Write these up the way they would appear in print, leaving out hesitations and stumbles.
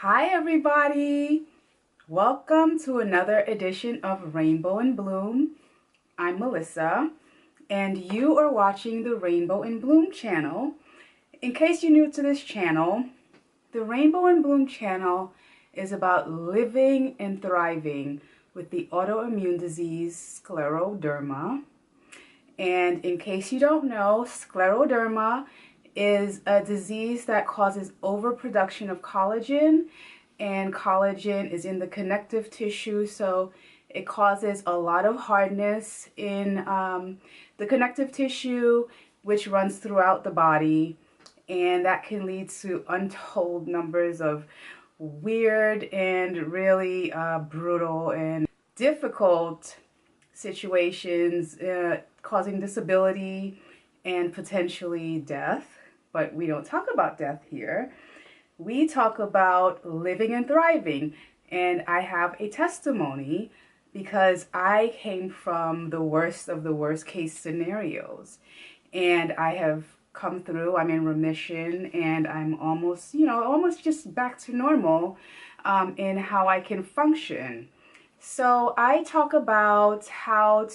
Hi everybody! Welcome to another edition of Rainbow in Bloom. I'm Melissa and you are watching the Rainbow in Bloom channel. In case you're new to this channel, the Rainbow in Bloom channel is about living and thriving with the autoimmune disease Scleroderma. And in case you don't know, Scleroderma is a disease that causes overproduction of collagen, and collagen is in the connective tissue, so it causes a lot of hardness in the connective tissue, which runs throughout the body, and that can lead to untold numbers of weird and really brutal and difficult situations, causing disability and potentially death. But we don't talk about death here. We talk about living and thriving. And I have a testimony because I came from the worst of the worst case scenarios. And I have come through, I'm in remission, and I'm almost, almost just back to normal in how I can function. So I talk about all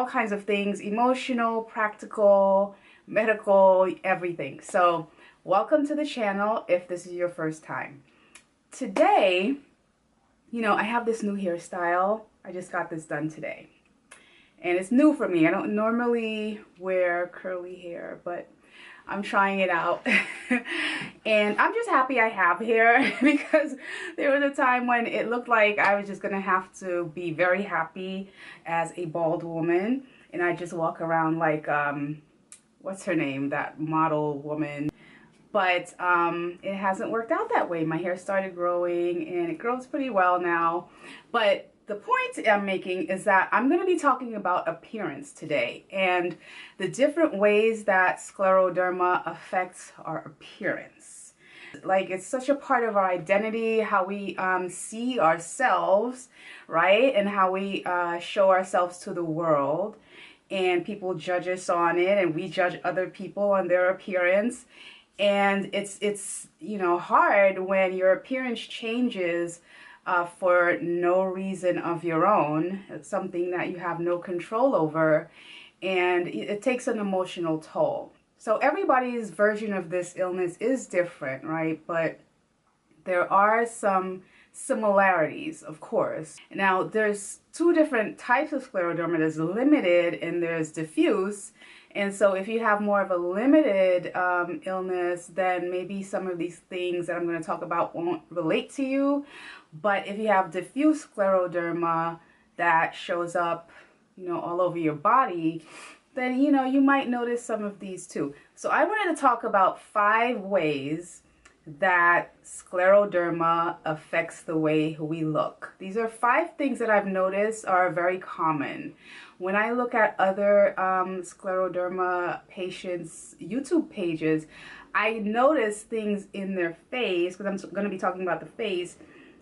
kinds of things, emotional, practical, medical, everything. So welcome to the channel if this is your first time. Today, I have this new hairstyle. I just got this done today. And it's new for me. I don't normally wear curly hair, but I'm trying it out. And I'm just happy I have hair because there was a time when it looked like I was just gonna have to be very happy as a bald woman, and I just walk around like what's her name, that model woman. But it hasn't worked out that way. My hair started growing and it grows pretty well now. But the point I'm making is that I'm going to be talking about appearance today and the different ways that Scleroderma affects our appearance. Like, it's such a part of our identity, how we see ourselves, right? And how we show ourselves to the world. And people judge us on it, and we judge other people on their appearance. And it's hard when your appearance changes for no reason of your own. It's something that you have no control over, and it takes an emotional toll. So everybody's version of this illness is different, right? But there are some similarities, of course. Now, there's two different types of scleroderma. There's limited and there's diffuse. And so if you have more of a limited illness, then maybe some of these things that I'm going to talk about won't relate to you. But if you have diffuse scleroderma that shows up, all over your body, then, you might notice some of these too. So I wanted to talk about 5 ways that scleroderma affects the way we look. These are 5 things that I've noticed are very common. When I look at other scleroderma patients' YouTube pages, I notice things in their face, because I'm going to be talking about the face,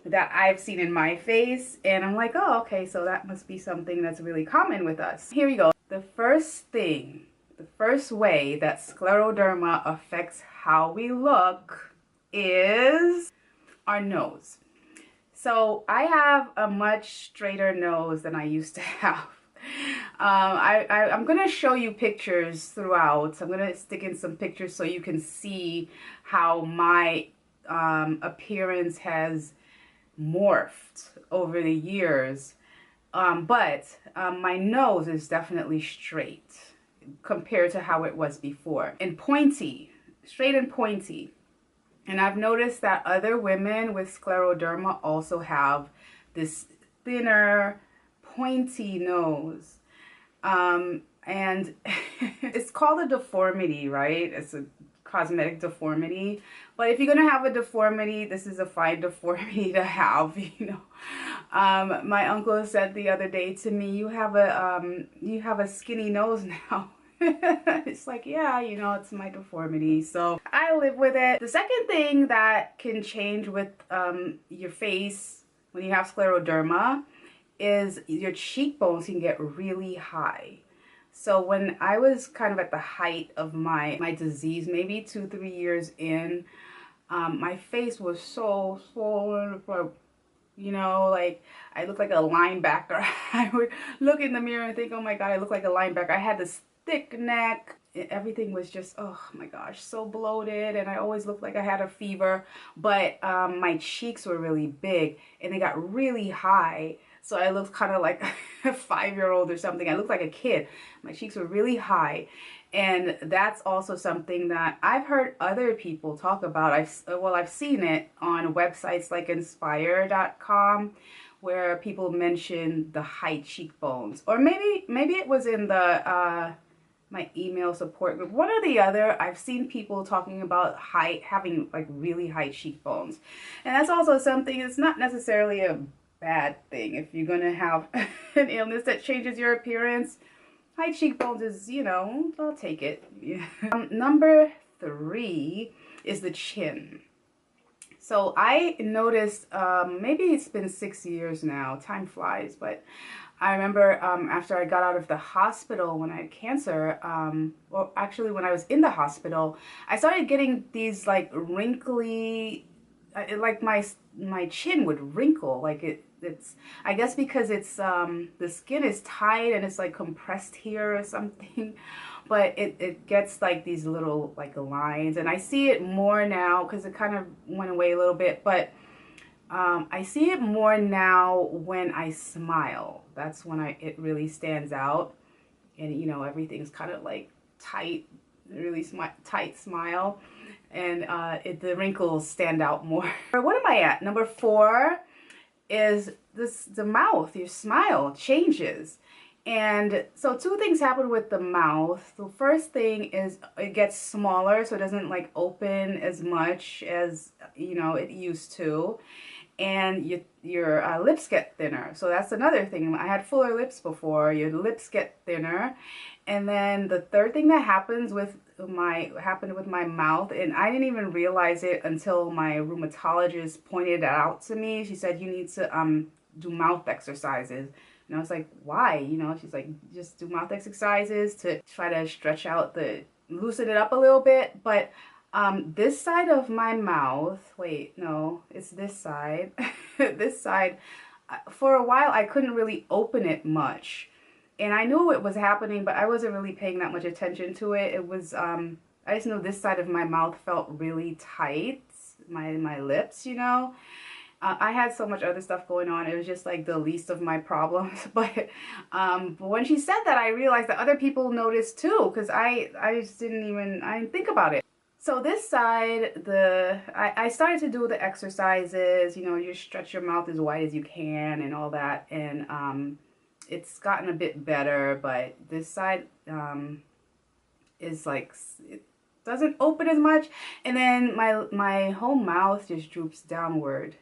that I've seen in my face, and I'm like, oh, okay, so that must be something that's really common with us. Here we go. The first way that scleroderma affects how we look is our nose. So I have a much straighter nose than I used to have. I'm going to show you pictures throughout. I'm going to stick in some pictures so you can see how my appearance has morphed over the years. But my nose is definitely straight compared to how it was before. And pointy, straight and pointy. And I've noticed that other women with scleroderma also have this thinner, pointy nose. And it's called a deformity, right? It's a cosmetic deformity. But if you're going to have a deformity, this is a fine deformity to have, My uncle said the other day to me, you have a skinny nose now. It's like, yeah, it's my deformity, so I live with it. The second thing that can change with your face when you have scleroderma is your cheekbones can get really high. So when I was kind of at the height of my disease, maybe 2-3 years in, My face was so swollen, you know, like I looked like a linebacker. I would look in the mirror and think, oh my God, I look like a linebacker. I had this thick neck. Everything was just, oh my gosh, so bloated, and I always looked like I had a fever. But my cheeks were really big and they got really high. So I looked kind of like a 5-year-old or something. I looked like a kid. My cheeks were really high. And that's also something that I've heard other people talk about. I've seen it on websites like inspire.com, where people mention the high cheekbones, or maybe it was in the my email support group. One or the other, I've seen people talking about having like really high cheekbones, and that's also something. It's not necessarily a bad thing if you're gonna have an illness that changes your appearance. High cheekbones is, you know, I'll take it. Yeah. Number 3 is the chin. So I noticed, maybe it's been 6 years now, time flies, but I remember after I got out of the hospital when I had cancer, well, actually when I was in the hospital, I started getting these like wrinkly, like my chin would wrinkle, like it's I guess because it's the skin is tight and it's like compressed here or something, but it gets like these little like lines, and I see it more now because it kind of went away a little bit, but I see it more now when I smile. That's when it really stands out, and you know, everything's kind of like tight, really tight smile, and the wrinkles stand out more. What am I at? Number 4 is the mouth. Your smile changes. And so 2 things happen with the mouth. The first thing is it gets smaller, so it doesn't like open as much as, you know, it used to. And your lips get thinner. So that's another thing. I had fuller lips before. Your lips get thinner. And then the third thing that happened with my mouth, and I didn't even realize it until my rheumatologist pointed it out to me. She said, you need to do mouth exercises. And I was like, why? You know, she's like, just do mouth exercises to try to stretch out loosen it up a little bit. But this side of my mouth, wait, no, it's this side. This side, for a while, I couldn't really open it much. And I knew it was happening, but I wasn't really paying that much attention to it. It was, I just know this side of my mouth felt really tight, my lips, you know. I had so much other stuff going on. It was just like the least of my problems. But when she said that, I realized that other people noticed too, because I just I didn't think about it. So this side, I started to do the exercises, you know, you stretch your mouth as wide as you can and all that. And it's gotten a bit better, but this side is like, it doesn't open as much. And then my whole mouth just droops downward.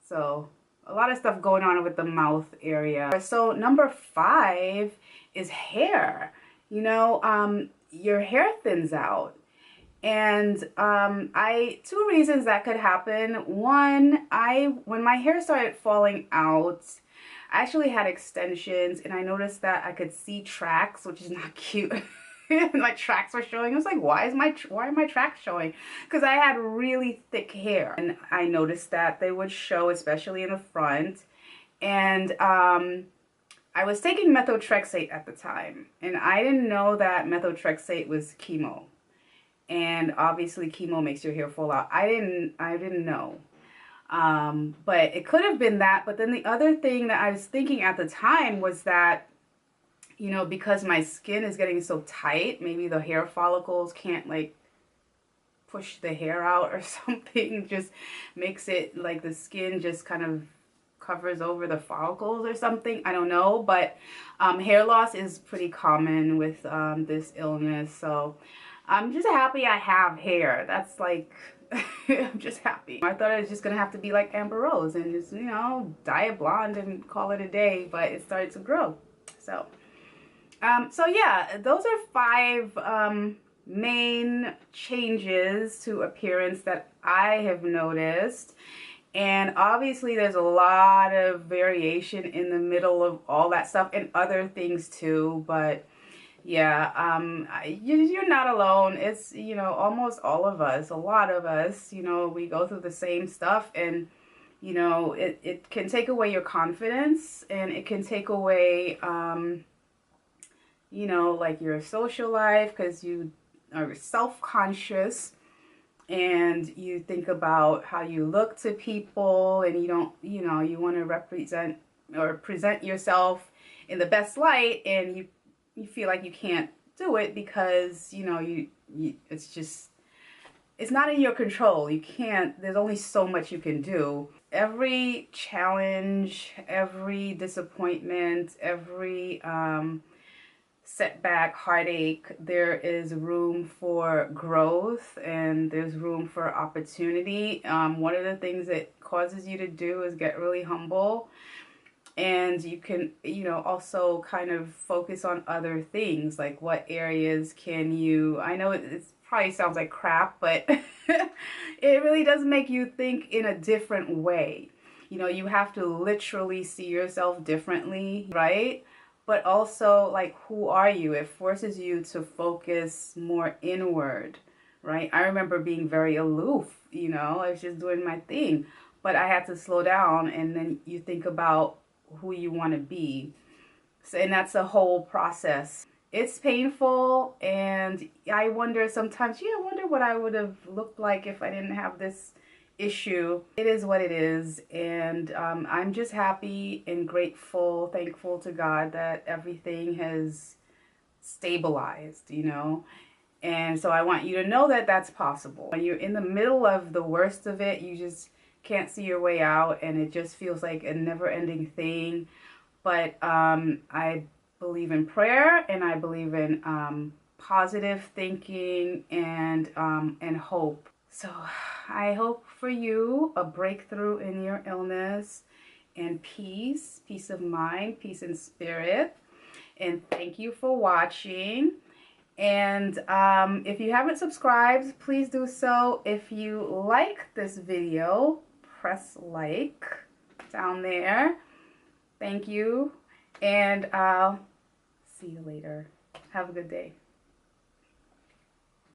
So a lot of stuff going on with the mouth area. So number 5 is hair. You know, your hair thins out. And 2 reasons that could happen. One, when my hair started falling out, I actually had extensions, and I noticed that I could see tracks, which is not cute. My tracks were showing. I was like, why are my tracks showing? Because I had really thick hair, and I noticed that they would show, especially in the front. And I was taking methotrexate at the time, and I didn't know that methotrexate was chemo. And obviously chemo makes your hair fall out. I didn't know. But it could have been that. But then the other thing that I was thinking at the time was that, you know, because my skin is getting so tight, maybe the hair follicles can't like push the hair out or something. Just makes it like the skin just kind of covers over the follicles or something. I don't know. But hair loss is pretty common with this illness. So I'm just happy I have hair. That's like, I'm just happy. I thought I was just gonna have to be like Amber Rose and just, you know, dye it blonde and call it a day, but it started to grow. So, so yeah, those are 5 main changes to appearance that I have noticed. And obviously there's a lot of variation in the middle of all that stuff and other things too, but Yeah, you're not alone. It's, almost all of us, a lot of us, we go through the same stuff, and, it can take away your confidence, and it can take away, like your social life, because you are self-conscious and you think about how you look to people, and you don't, you want to represent or present yourself in the best light, and you feel like you can't do it because, it's just, it's not in your control. You can't, there's only so much you can do. Every challenge, every disappointment, every setback, heartache, there is room for growth, and there's room for opportunity. One of the things it causes you to do is get really humble, and you can, also kind of focus on other things, like what areas can you, I know it probably sounds like crap, but it really does make you think in a different way. You have to literally see yourself differently, right? But also, like, who are you? It forces you to focus more inward, right? I remember being very aloof, I was just doing my thing, but I had to slow down, and then you think about who you want to be. So, and that's a whole process. It's painful, and I wonder sometimes, I wonder what I would have looked like if I didn't have this issue. It is what it is, and I'm just happy and grateful, thankful to God that everything has stabilized, and so I want you to know that that's possible. When you're in the middle of the worst of it, you just can't see your way out, and it just feels like a never-ending thing. But I believe in prayer, and I believe in positive thinking and hope. So I hope for you a breakthrough in your illness, and peace of mind, peace in spirit. And thank you for watching. And if you haven't subscribed, please do so. If you like this video, press like down there. Thank you. And I'll see you later. Have a good day.